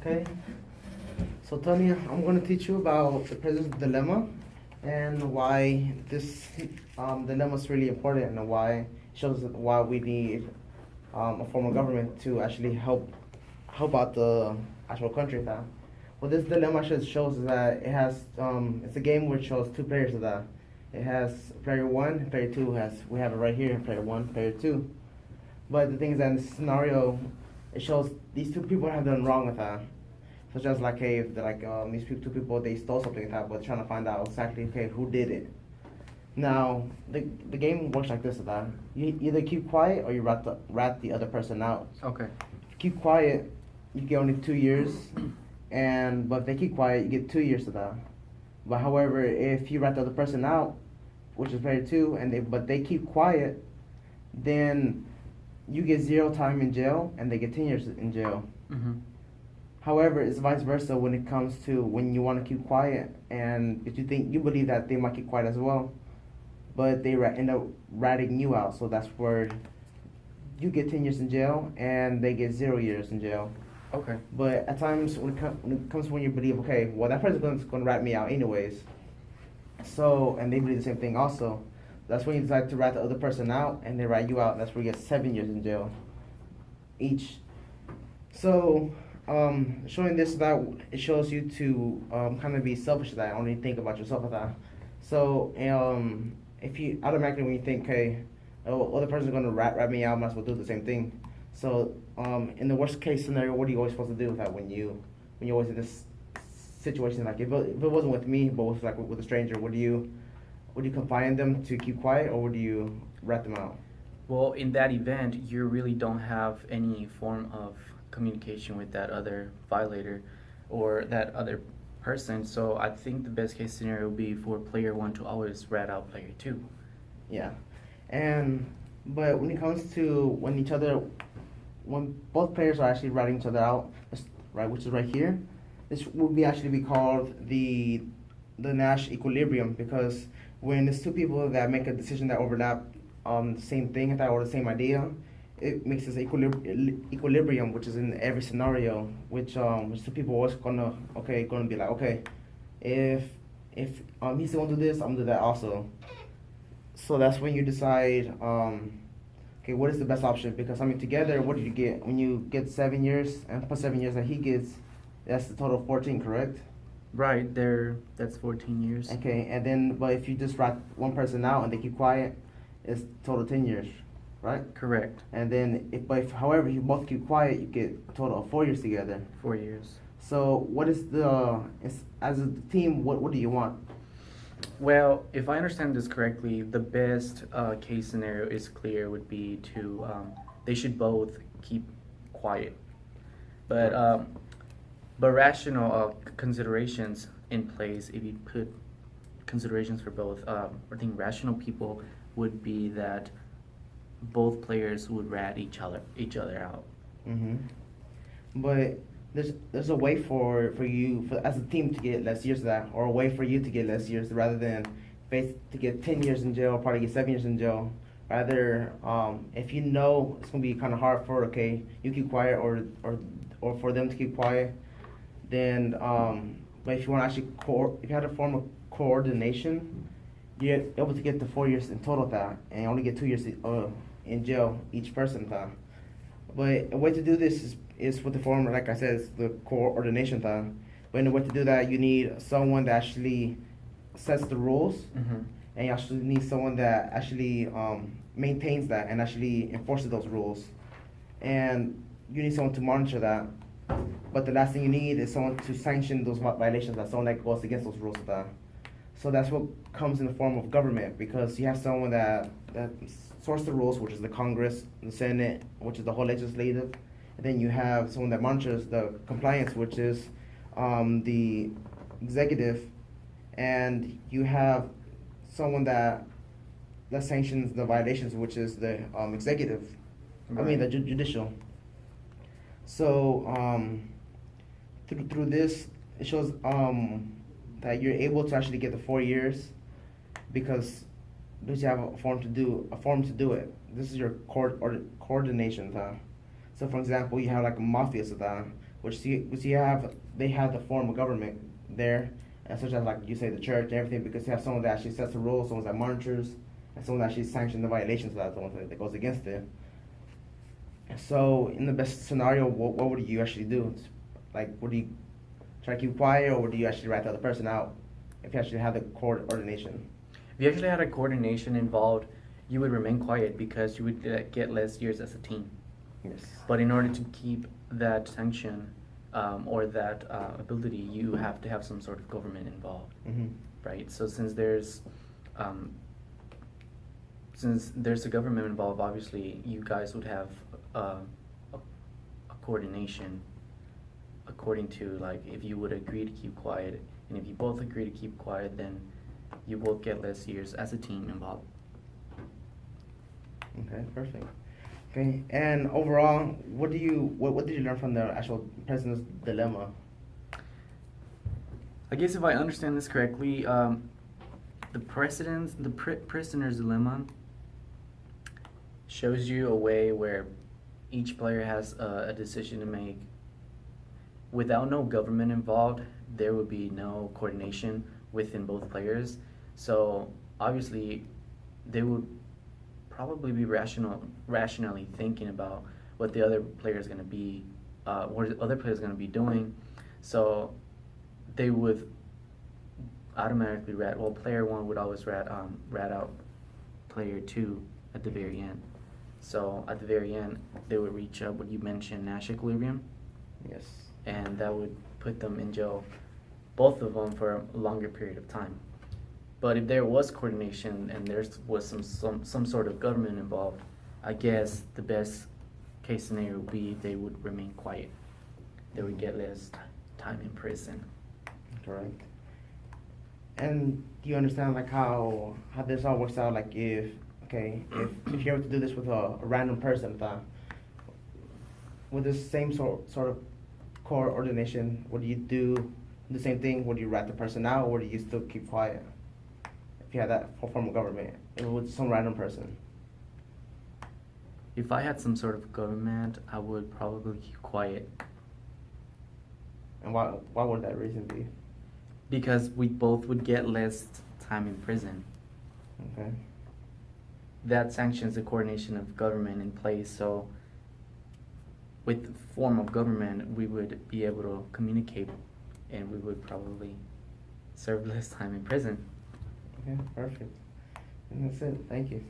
Okay, so Tony, I'm going to teach you about the president's dilemma and why this dilemma is really important and why it shows why we need a form of government to actually help out the actual country. That what this dilemma shows is that it has it's a game which shows two players of that. It has player one, player two has we have it right here, player one, player two. But the thing is that in this scenario, it shows these two people have done wrong with that. Such as like, hey, if these two people they stole something like that, but trying to find out exactly okay who did it. Now the game works like this: that you either keep quiet or you rat the other person out. Okay. If you keep quiet, you get only 2 years, but if they keep quiet, you get 2 years of that. But however, if you rat the other person out, which is player two, but they keep quiet, then you get 0 time in jail and they get 10 years in jail. Mm-hmm. However, it's vice versa when it comes to when you want to keep quiet and if you believe that they might keep quiet as well, but they end up ratting you out. So that's where you get 10 years in jail and they get 0 years in jail. Okay. But at times when it comes when you believe, okay, well that person's going to rat me out anyways. So, and they believe the same thing also. That's when you decide to rat the other person out and they rat you out. And that's where you get 7 years in jail each. So, showing this that it shows you to kind of be selfish that only think about yourself with that. So, if you automatically when you think, okay, other person's going to rat me out, I might as well do the same thing. So, in the worst case scenario, what are you always supposed to do with that when you always in this situation? Like if it wasn't with me, but with a stranger, would you confine them to keep quiet or would you rat them out? Well, in that event, you really don't have any form of communication with that other violator or that other person. So I think the best case scenario would be for player one to always rat out player two. Yeah, but when it comes to when both players are actually ratting each other out, right, which is right here, this would actually be called the Nash equilibrium, because when there's two people that make a decision that overlap the same thing or the same idea, it makes this equilibrium, which is in every scenario, which two people always gonna be like, okay, if he's gonna do this, I'm gonna do that also. So that's when you decide, okay, what is the best option? Because together, what did you get when you get 7 years and plus 7 years that he gets? That's the total of 14, correct? Right, that's 14 years. Okay, and then, but if you just rat one person out and they keep quiet, it's total 10 years, right? Correct. And then, however, you both keep quiet, you get a total of 4 years together. 4 years. So, what is as a team, what do you want? Well, if I understand this correctly, the best case scenario is clear would be to they should both keep quiet, but rational considerations in place. If you put considerations for both, I think rational people would be that both players would rat each other out. Mm-hmm. But there's a way for you as a team to get less years of that, or a way for you to get less years rather than to get 10 years in jail, or probably get 7 years in jail. Rather, if you know it's gonna be kind of hard for you keep quiet or for them to keep quiet, then but if you want to actually if you had a form of coordination, you're able to get the 4 years in total that, and only get 2 years in jail each person that. But a way to do this is with the form, like I said, it's the coordination time. But in the way to do that, you need someone that actually sets the rules, Mm-hmm. and you actually need someone that actually maintains that and actually enforces those rules. And you need someone to monitor that. But the last thing you need is someone to sanction those violations, that someone that goes against those rules of that. So that's what comes in the form of government, because you have someone that sorts the rules, which is the Congress, the Senate, which is the whole legislative, and then you have someone that monitors the compliance, which is the executive, and you have someone that sanctions the violations, which is the executive. Right. I mean the judicial. So through this, it shows that you're able to actually get the 4 years because you have a form to do it. This is your coordination time. So for example, you have like a mafia, so that which they have the form of government there, such as like you say the church and everything, because you have someone that actually sets the rules, someone that monitors, and someone that actually sanctions the violations. So that's the one thing that goes against it. So in the best scenario, what would you actually do? Like, would you try to keep quiet, or would you actually rat the other person out if you actually have the coordination? If you actually had a coordination involved, you would remain quiet because you would get less years as a team. Yes. But in order to keep that sanction or that ability, you have to have some sort of government involved, Mm-hmm. right? So since there's a government involved, obviously you guys would have a coordination according to, like, if you would agree to keep quiet, and if you both agree to keep quiet, then you both get less years as a team involved. Okay, perfect. Okay, and overall, what did you learn from the actual president's dilemma? I guess if I understand this correctly, the prisoner's dilemma shows you a way where each player has a decision to make. Without no government involved, there would be no coordination within both players. So obviously, they would probably be rationally thinking about what the other player is going to be, what the other player is going to be doing. So they would automatically player one would always rat out player two at the very end. So at the very end, they would reach what you mentioned, Nash equilibrium. Yes. And that would put them in jail, both of them, for a longer period of time. But if there was coordination and there was some sort of government involved, I guess the best case scenario would be they would remain quiet. They would get less time in prison. Correct. And do you understand like how this all works out? Like if you were to do this with a random person, with this same sort of coordination, would you do the same thing? Would you rat the person out, or do you still keep quiet? If you had that form of government, with some random person. If I had some sort of government, I would probably keep quiet. And why would that reason be? Because we both would get less time in prison. Okay. That sanctions the coordination of government in place. So with the form of government, we would be able to communicate, and we would probably serve less time in prison. Okay, perfect. And that's it. Thank you.